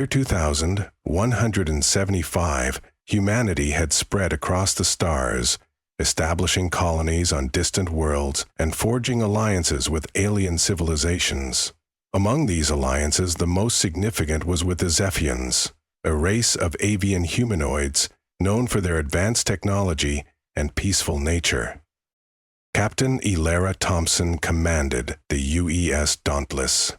year 2175, humanity had spread across the stars, establishing colonies on distant worlds and forging alliances with alien civilizations. Among these alliances, the most significant was with the Zephians, a race of avian humanoids known for their advanced technology and peaceful nature. Captain Elara Thompson commanded the UES Dauntless,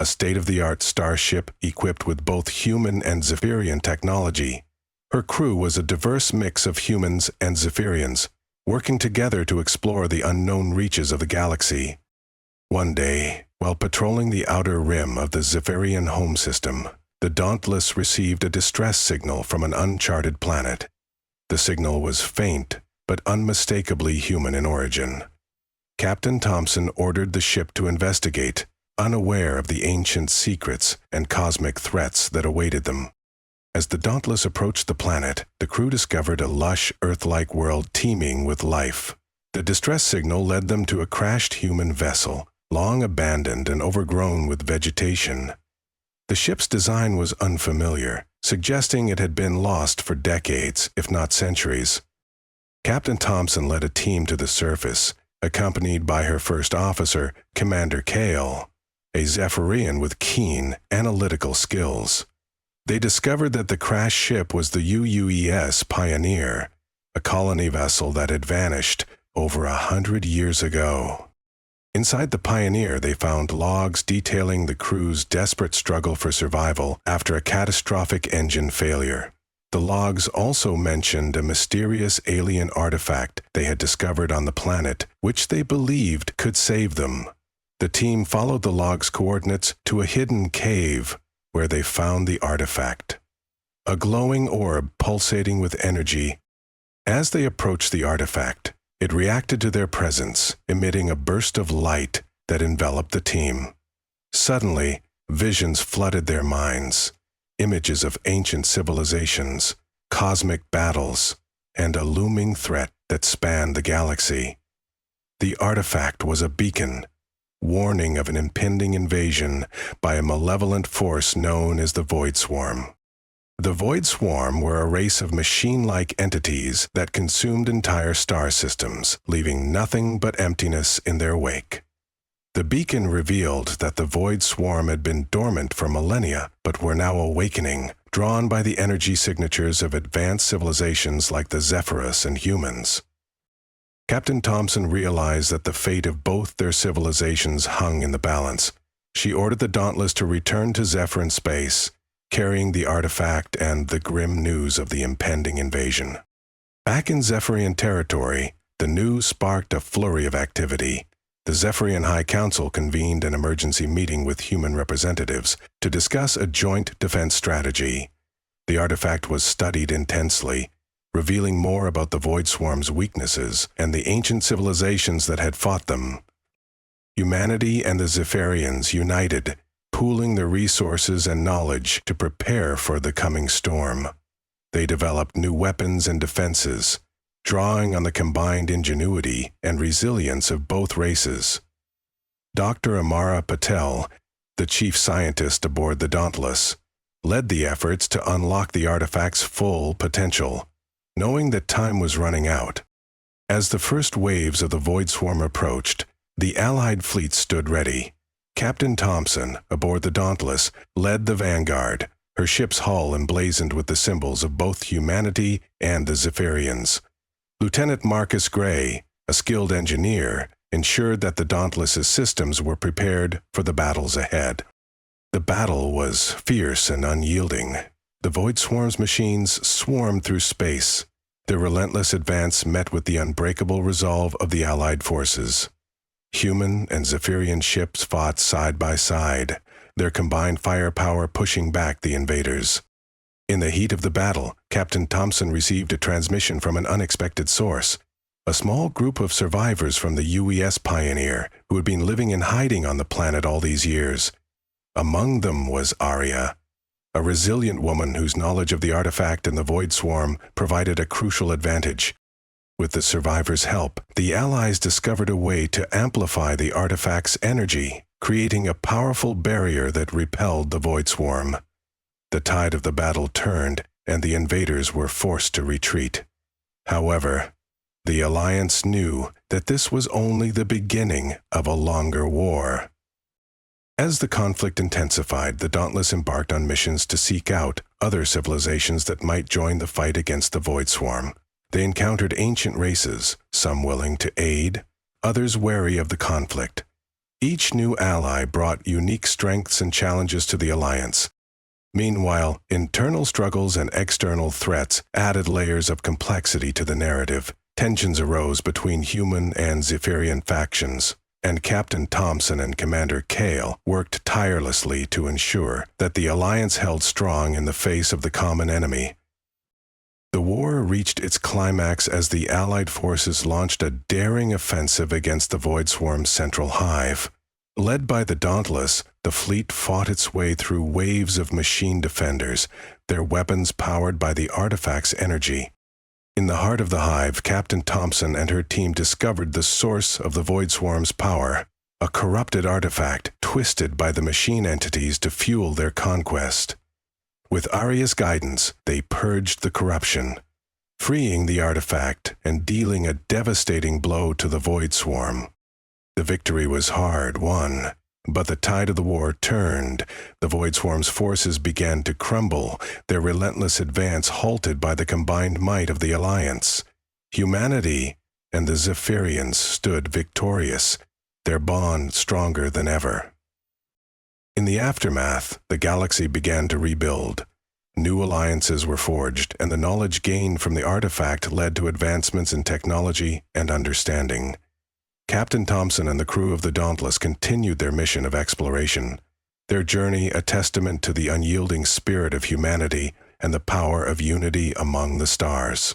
a state-of-the-art starship equipped with both human and Zephyrian technology. Her crew was a diverse mix of humans and Zephyrians, working together to explore the unknown reaches of the galaxy. One day, while patrolling the outer rim of the Zephyrian home system, the Dauntless received a distress signal from an uncharted planet. The signal was faint, but unmistakably human in origin. Captain Thompson ordered the ship to investigate, unaware of the ancient secrets and cosmic threats that awaited them. As the Dauntless approached the planet, the crew discovered a lush, Earth-like world teeming with life. The distress signal led them to a crashed human vessel, long abandoned and overgrown with vegetation. The ship's design was unfamiliar, suggesting it had been lost for decades, if not centuries. Captain Thompson led a team to the surface, accompanied by her first officer, Commander Kale, a Zephyrian with keen, analytical skills. They discovered that the crashed ship was the UES Pioneer, a colony vessel that had vanished over 100 years ago. Inside the Pioneer, they found logs detailing the crew's desperate struggle for survival after a catastrophic engine failure. The logs also mentioned a mysterious alien artifact they had discovered on the planet, which they believed could save them. The team followed the log's coordinates to a hidden cave where they found the artifact, a glowing orb pulsating with energy. As they approached the artifact, it reacted to their presence, emitting a burst of light that enveloped the team. Suddenly, visions flooded their minds, images of ancient civilizations, cosmic battles, and a looming threat that spanned the galaxy. The artifact was a beacon, warning of an impending invasion by a malevolent force known as the Voidswarm. The Voidswarm were a race of machine-like entities that consumed entire star systems, leaving nothing but emptiness in their wake. The beacon revealed that the Voidswarm had been dormant for millennia, but were now awakening, drawn by the energy signatures of advanced civilizations like the Zephyrus and humans. Captain Thompson realized that the fate of both their civilizations hung in the balance. She ordered the Dauntless to return to Zephyrian space, carrying the artifact and the grim news of the impending invasion. Back in Zephyrian territory, the news sparked a flurry of activity. The Zephyrian High Council convened an emergency meeting with human representatives to discuss a joint defense strategy. The artifact was studied intensely, revealing more about the Voidswarm's weaknesses and the ancient civilizations that had fought them. Humanity and the Zephyrians united, pooling their resources and knowledge to prepare for the coming storm. They developed new weapons and defenses, drawing on the combined ingenuity and resilience of both races. Dr. Amara Patel, the chief scientist aboard the Dauntless, led the efforts to unlock the artifact's full potential, knowing that time was running out. As the first waves of the Voidswarm approached, the Allied fleet stood ready. Captain Thompson, aboard the Dauntless, led the vanguard, her ship's hull emblazoned with the symbols of both humanity and the Zephyrians. Lieutenant Marcus Gray, a skilled engineer, ensured that the Dauntless's systems were prepared for the battles ahead. The battle was fierce and unyielding. The Voidswarm's machines swarmed through space. Their relentless advance met with the unbreakable resolve of the Allied forces. Human and Zephyrian ships fought side by side, their combined firepower pushing back the invaders. In the heat of the battle, Captain Thompson received a transmission from an unexpected source. A small group of survivors from the UES Pioneer who had been living in hiding on the planet all these years. Among them was Arya, a resilient woman whose knowledge of the artifact and the Voidswarm provided a crucial advantage. With the survivors' help, the Allies discovered a way to amplify the artifact's energy, creating a powerful barrier that repelled the Voidswarm. The tide of the battle turned, and the invaders were forced to retreat. However, the Alliance knew that this was only the beginning of a longer war. As the conflict intensified, the Dauntless embarked on missions to seek out other civilizations that might join the fight against the Voidswarm. They encountered ancient races, some willing to aid, others wary of the conflict. Each new ally brought unique strengths and challenges to the Alliance. Meanwhile, internal struggles and external threats added layers of complexity to the narrative. Tensions arose between human and Zephyrian factions, and Captain Thompson and Commander Kale worked tirelessly to ensure that the Alliance held strong in the face of the common enemy. The war reached its climax as the Allied forces launched a daring offensive against the Voidswarm's central hive. Led by the Dauntless, the fleet fought its way through waves of machine defenders, their weapons powered by the artifact's energy. In the heart of the hive, Captain Thompson and her team discovered the source of the Voidswarm's power, a corrupted artifact twisted by the machine entities to fuel their conquest. With Aria's guidance, they purged the corruption, freeing the artifact and dealing a devastating blow to the Voidswarm. The victory was hard-won, but the tide of the war turned. The Voidswarm's forces began to crumble, their relentless advance halted by the combined might of the Alliance. Humanity and the Zephyrians stood victorious, their bond stronger than ever. In the aftermath, the galaxy began to rebuild. New alliances were forged, and the knowledge gained from the artifact led to advancements in technology and understanding. Captain Thompson and the crew of the Dauntless continued their mission of exploration, their journey a testament to the unyielding spirit of humanity and the power of unity among the stars.